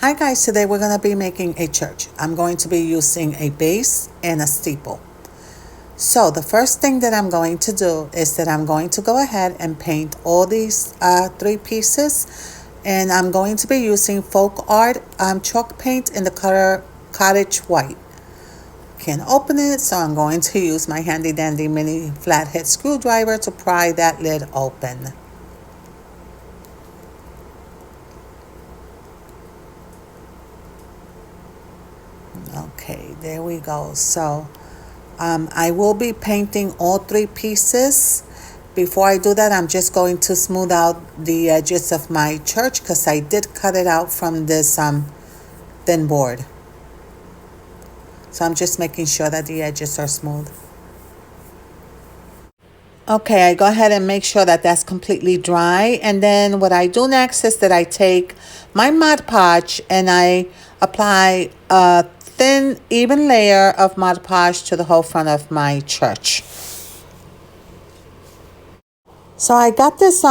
Hi guys, today we're going to be making a church. I'm going to be using a base and a steeple. So the first thing that I'm going to do is that I'm going to go ahead and paint all these three pieces, and I'm going to be using FolkArt chalk paint in the color cottage white. Can't open it, so I'm going to use my handy dandy mini flathead screwdriver to pry that lid open. Okay, there we go. So I will be painting all three pieces. Before I do that, I'm just going to smooth out the edges of my church because I did cut it out from this thin board. So I'm just making sure that the edges are smooth. Okay, I go ahead and make sure that that's completely dry. And then what I do next is that I take my Mod Podge and I apply a thin, even layer of Mod Podge to the whole front of my church. So I got this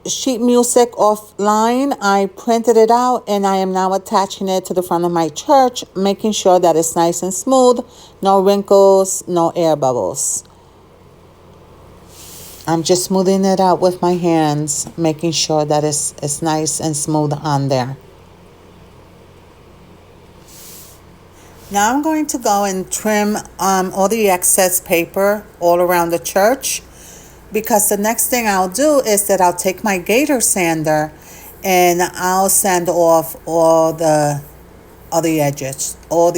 sheet music offline. I printed it out and I am now attaching it to the front of my church, making sure that it's nice and smooth, no wrinkles, no air bubbles. I'm just smoothing it out with my hands, making sure that it's nice and smooth on there. Now I'm going to go and trim all the excess paper all around the church, because the next thing I'll do is that I'll take my gator sander and I'll sand off all the edges, all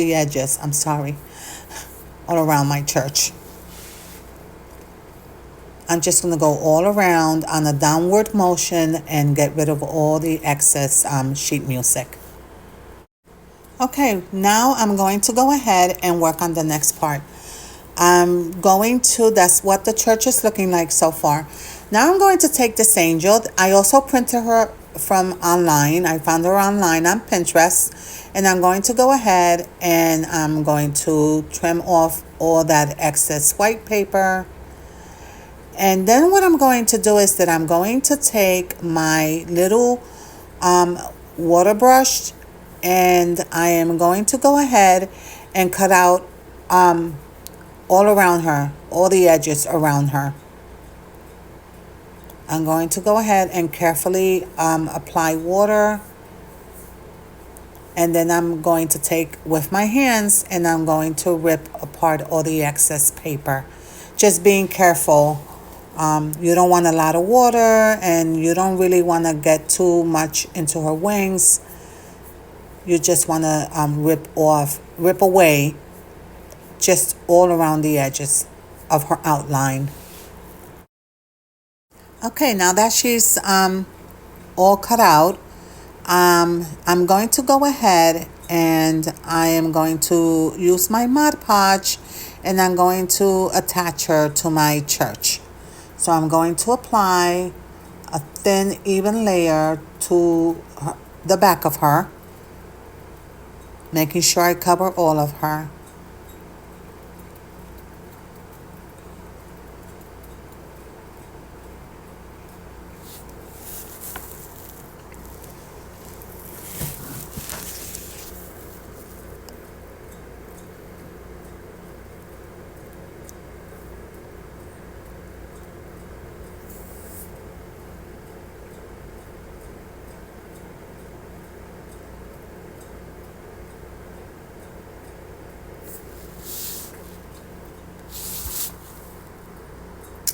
around my church. I'm just going to go all around on a downward motion and get rid of all the excess sheet music. Okay, now I'm going to go ahead and work on the next part. That's what the church is looking like so far. Now I'm going to take this angel. I also printed her from online. I found her online on Pinterest. And I'm going to go ahead and I'm going to trim off all that excess white paper. And then what I'm going to do is that I'm going to take my little water brush and I am going to go ahead and cut out all around her, all the edges around her. I'm going to go ahead and carefully apply water, and then I'm going to take with my hands and I'm going to rip apart all the excess paper. Just being careful. You don't want a lot of water and you don't really want to get too much into her wings. You just want to rip away just all around the edges of her outline. Okay, now that she's all cut out, I'm going to go ahead and I am going to use my Mod Podge and I'm going to attach her to my church. So I'm going to apply a thin, even layer to the back of her, making sure I cover all of her.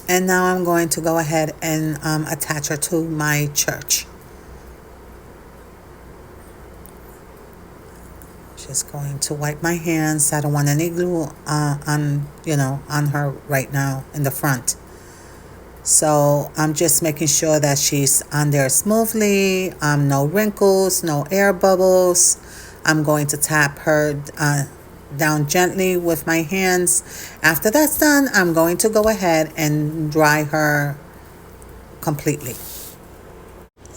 And now I'm going to go ahead and attach her to my church. Just going to wipe my hands. I don't want any glue on her right now in the front. So I'm just making sure that she's on there smoothly. No wrinkles, no air bubbles. I'm going to tap her down gently with my hands. After that's done, I'm going to go ahead and dry her completely.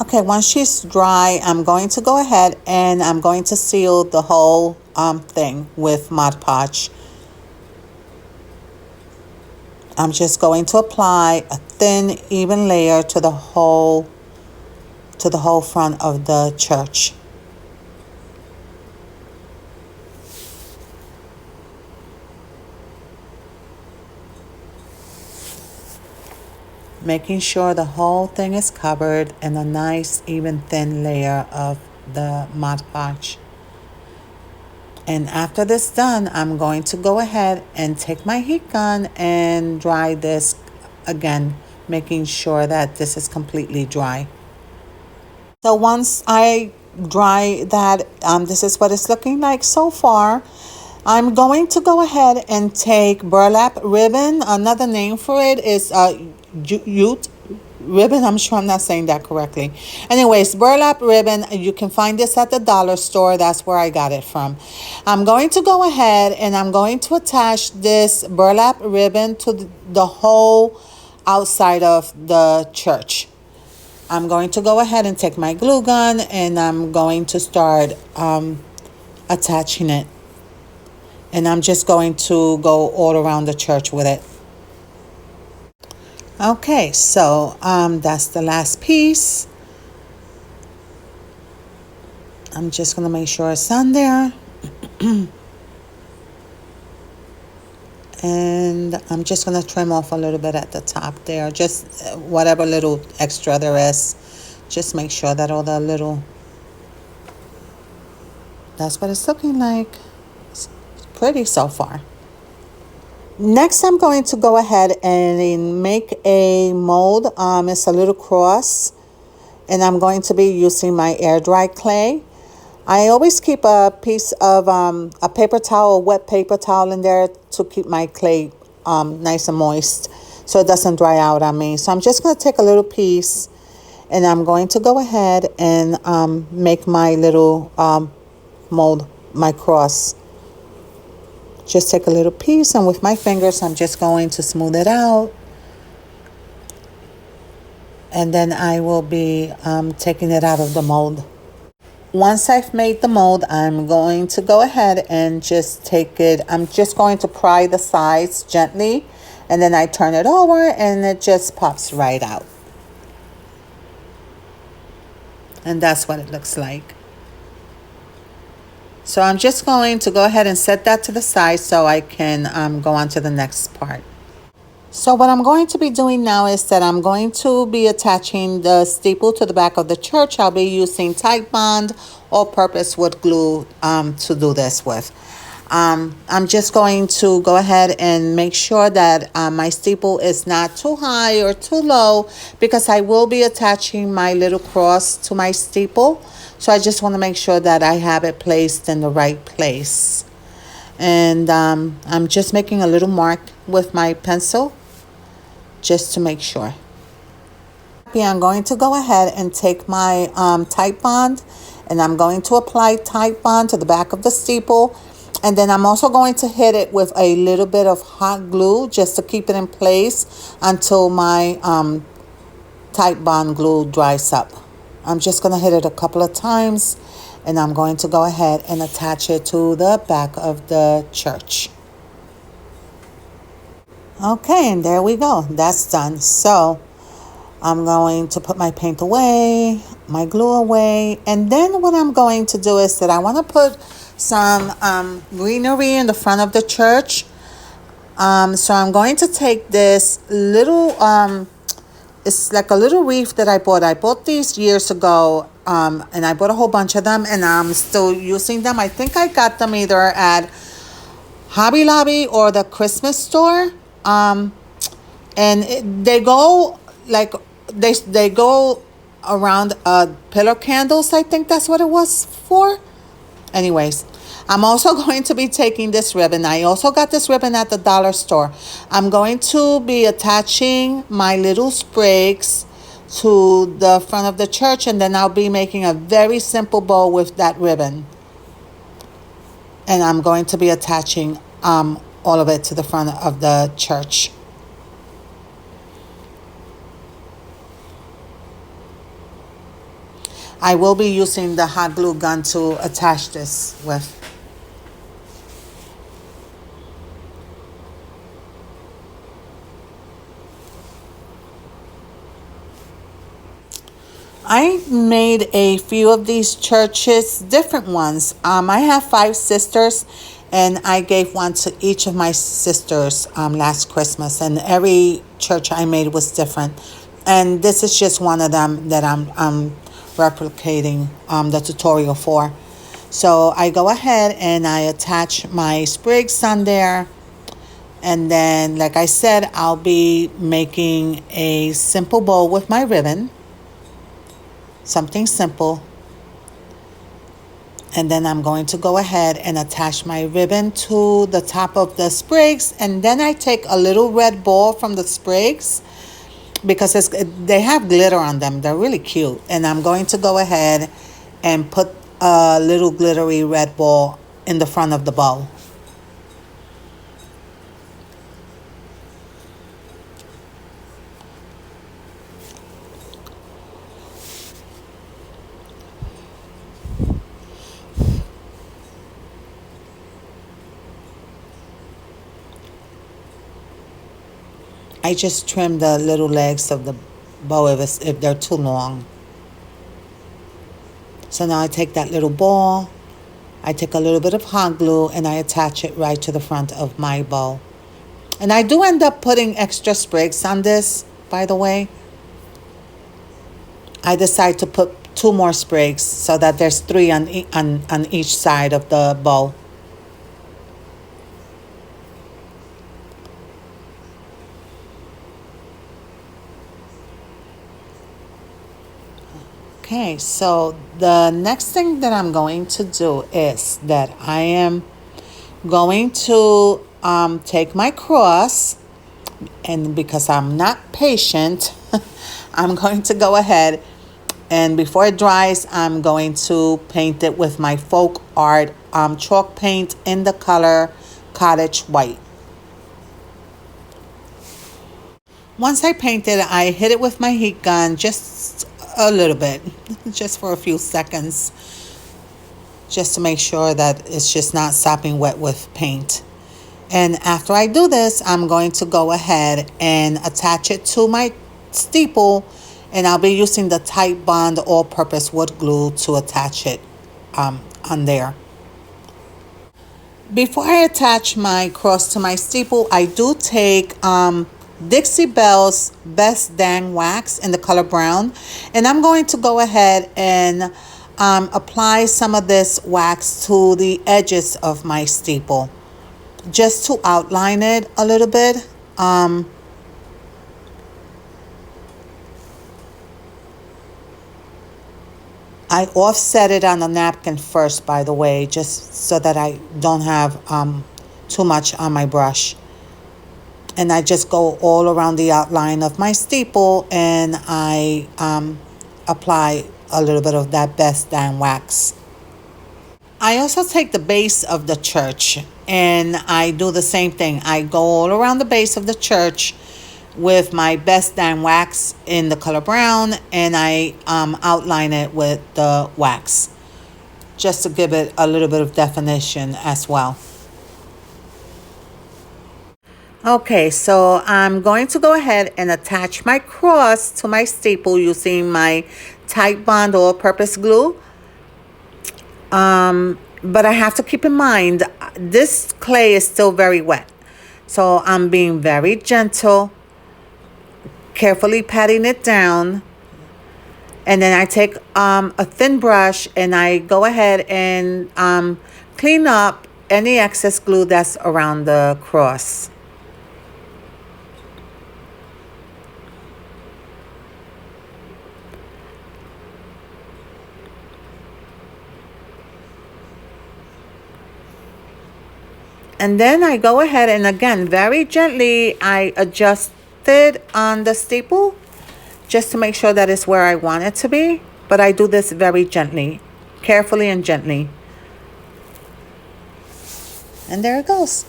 Okay, once she's dry, I'm going to go ahead and I'm going to seal the whole thing with Mod Podge. I'm just going to apply a thin, even layer to the whole front of the church. making sure the whole thing is covered in a nice even thin layer of the Mod Podge. And after this done, I'm going to go ahead and take my heat gun and dry this again, making sure that this is completely dry. So once I dry that, this is what it's looking like so far. I'm going to go ahead and take burlap ribbon. Another name for it is jute ribbon. I'm sure I'm not saying that correctly. Anyways, burlap ribbon. You can find this at the dollar store. That's where I got it from. I'm going to go ahead and I'm going to attach this burlap ribbon to the whole outside of the church. I'm going to go ahead and take my glue gun and I'm going to start attaching it. And I'm just going to go all around the church with it. Okay, so that's the last piece. I'm just going to make sure it's on there. And I'm just going to trim off a little bit at the top there. Just whatever little extra there is. Just make sure that all the little... That's what it's looking like. It's pretty so far. Next, I'm going to go ahead and make a mold. It's a little cross. And I'm going to be using my air dry clay. I always keep a piece of a paper towel, a wet paper towel in there to keep my clay nice and moist so it doesn't dry out on me. So I'm just going to take a little piece and I'm going to go ahead and make my little mold, my cross. Just take a little piece and with my fingers I'm just going to smooth it out. And then I will be taking it out of the mold. Once I've made the mold, I'm going to go ahead and just take it. I'm just going to pry the sides gently and then I turn it over and it just pops right out. And that's what it looks like. So I'm just going to go ahead and set that to the side so I can go on to the next part. So what I'm going to be doing now is that I'm going to be attaching the steeple to the back of the church. I'll be using Titebond all-purpose wood glue to do this with. I'm just going to go ahead and make sure that my steeple is not too high or too low because I will be attaching my little cross to my steeple. So I just want to make sure that I have it placed in the right place. And I'm just making a little mark with my pencil just to make sure. I'm going to go ahead and take my Titebond and I'm going to apply Titebond to the back of the steeple. And then I'm also going to hit it with a little bit of hot glue just to keep it in place until my Titebond glue dries up. I'm just going to hit it a couple of times and I'm going to go ahead and attach it to the back of the church. Okay, and there we go. That's done. So I'm going to put my paint away, my glue away, and then what I'm going to do is that I want to put some greenery in the front of the church. So I'm going to take this little, it's like a little wreath that I bought. I bought these years ago, and I bought a whole bunch of them, and I'm still using them. I think I got them either at Hobby Lobby or the Christmas store. They go like they go around pillar candles. I think that's what it was for. Anyways, I'm also going to be taking this ribbon. I also got this ribbon at the dollar store. I'm going to be attaching my little sprigs to the front of the church, and then I'll be making a very simple bow with that ribbon. And I'm going to be attaching all of it to the front of the church. I will be using the hot glue gun to attach this with. I made a few of these churches, different ones. I have 5 sisters, And I gave one to each of my sisters last Christmas, and every church I made was different. And this is just one of them that I'm replicating the tutorial for. So I go ahead and I attach my sprigs on there. And then, like I said, I'll be making a simple bow with my ribbon. Something simple. And then I'm going to go ahead and attach my ribbon to the top of the sprigs. And then I take a little red ball from the sprigs because they have glitter on them. They're really cute. And I'm going to go ahead and put a little glittery red ball in the front of the bow. I just trim the little legs of the bow if they're too long. So now I take that little ball, I take a little bit of hot glue, and I attach it right to the front of my bow. And I do end up putting extra sprigs on this, by the way. I decide to put 2 more sprigs so that there's 3 on each side of the bow. Okay, so the next thing that I'm going to do is that I am going to take my cross, and because I'm not patient, I'm going to go ahead and before it dries, I'm going to paint it with my FolkArt chalk paint in the color Cottage White. Once I paint it, I hit it with my heat gun just a little bit, just for a few seconds, just to make sure that it's just not sopping wet with paint. And after I do this, I'm going to go ahead and attach it to my steeple, and I'll be using the Tight Bond all-purpose wood glue to attach it on there. Before I attach my cross to my steeple, I do take Dixie Belle's Best Dang Wax in the color brown, and I'm going to go ahead and apply some of this wax to the edges of my steeple just to outline it a little bit. I offset it on a napkin first, by the way, just so that I don't have too much on my brush. And I just go all around the outline of my steeple, and I apply a little bit of that Best Dang Wax. I also take the base of the church, and I do the same thing. I go all around the base of the church with my Best Dang Wax in the color brown, and I outline it with the wax just to give it a little bit of definition as well. Okay, so I'm going to go ahead and attach my cross to my steeple using my Tight Bond all-purpose glue. But I have to keep in mind, this clay is still very wet. So I'm being very gentle, carefully patting it down. And then I take a thin brush and I go ahead and clean up any excess glue that's around the cross. And then I go ahead and again, very gently, I adjust it on the steeple just to make sure that it's where I want it to be. But I do this very gently, carefully and gently. And there it goes.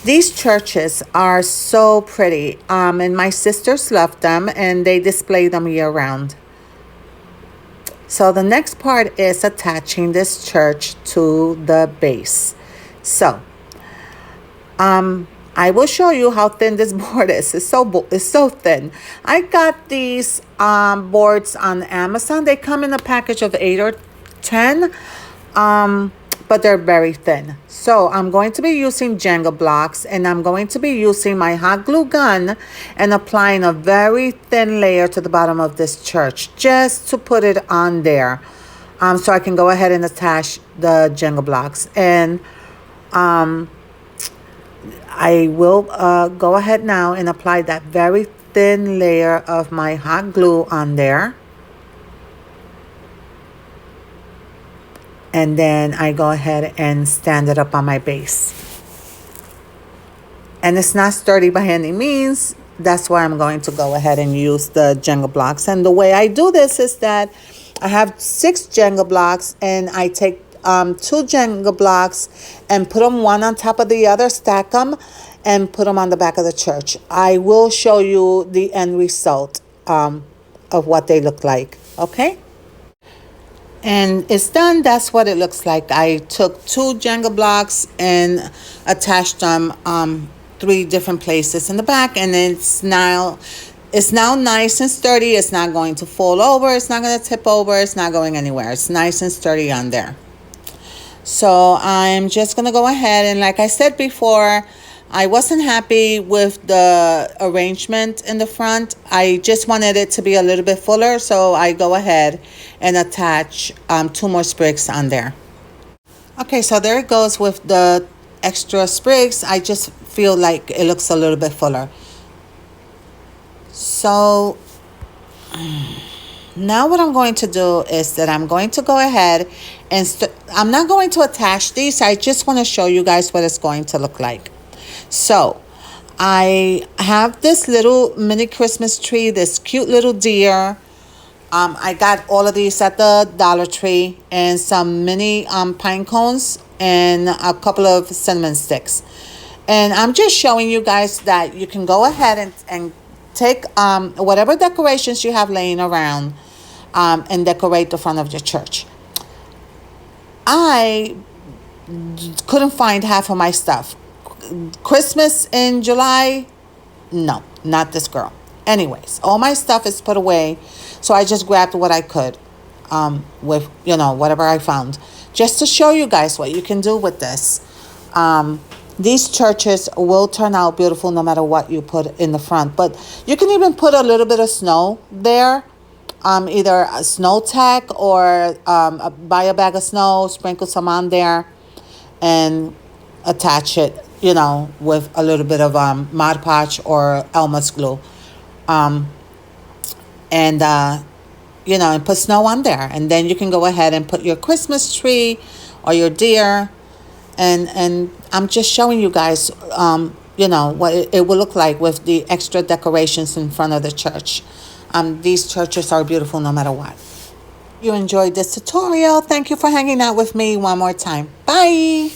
These churches are so pretty. And my sisters love them, and they display them year round. So the next part is attaching this church to the base. So I will show you how thin this board is. It's so thin. I got these boards on Amazon. They come in a package of 8 or 10. But but they're very thin. So I'm going to be using Jenga blocks, and I'm going to be using my hot glue gun and applying a very thin layer to the bottom of this church just to put it on there. So I can go ahead and attach the Jenga blocks. And I will go ahead now and apply that very thin layer of my hot glue on there. And then I go ahead and stand it up on my base. And it's not sturdy by any means. That's why I'm going to go ahead and use the Jenga blocks. And the way I do this is that I have 6 Jenga blocks, and I take 2 Jenga blocks and put them one on top of the other, stack them, and put them on the back of the church. I will show you the end result of what they look like, okay? And it's done. That's what it looks like. I took 2 Jenga blocks and attached them 3 different places in the back, and it's now nice and sturdy. It's not going to fall over. It's not going to tip over. It's not going anywhere. It's nice and sturdy on there. So I'm just going to go ahead, and like I said before, I wasn't happy with the arrangement in the front. I just wanted it to be a little bit fuller, so I go ahead and attach 2 more sprigs on there. Okay, so there it goes with the extra sprigs. I just feel like it looks a little bit fuller. So now what I'm going to do is that I'm going to go ahead and I'm not going to attach these. I just want to show you guys what it's going to look like. So I have this little mini Christmas tree, this cute little deer. I got all of these at the Dollar Tree, and some mini pine cones and a couple of cinnamon sticks. And I'm just showing you guys that you can go ahead and take whatever decorations you have laying around and decorate the front of your church. I couldn't find half of my stuff. Christmas in July, no, not this girl. Anyways, all my stuff is put away, so I just grabbed what I could with, whatever I found, just to show you guys what you can do with this. These churches will turn out beautiful no matter what you put in the front, but you can even put a little bit of snow there, either a snow tack or buy a bag of snow, sprinkle some on there, and attach it, with a little bit of Mod Podge or Elmer's glue. And put snow on there. And then you can go ahead and put your Christmas tree or your deer. And I'm just showing you guys, what it will look like with the extra decorations in front of the church. These churches are beautiful no matter what. If you enjoyed this tutorial, thank you for hanging out with me one more time. Bye.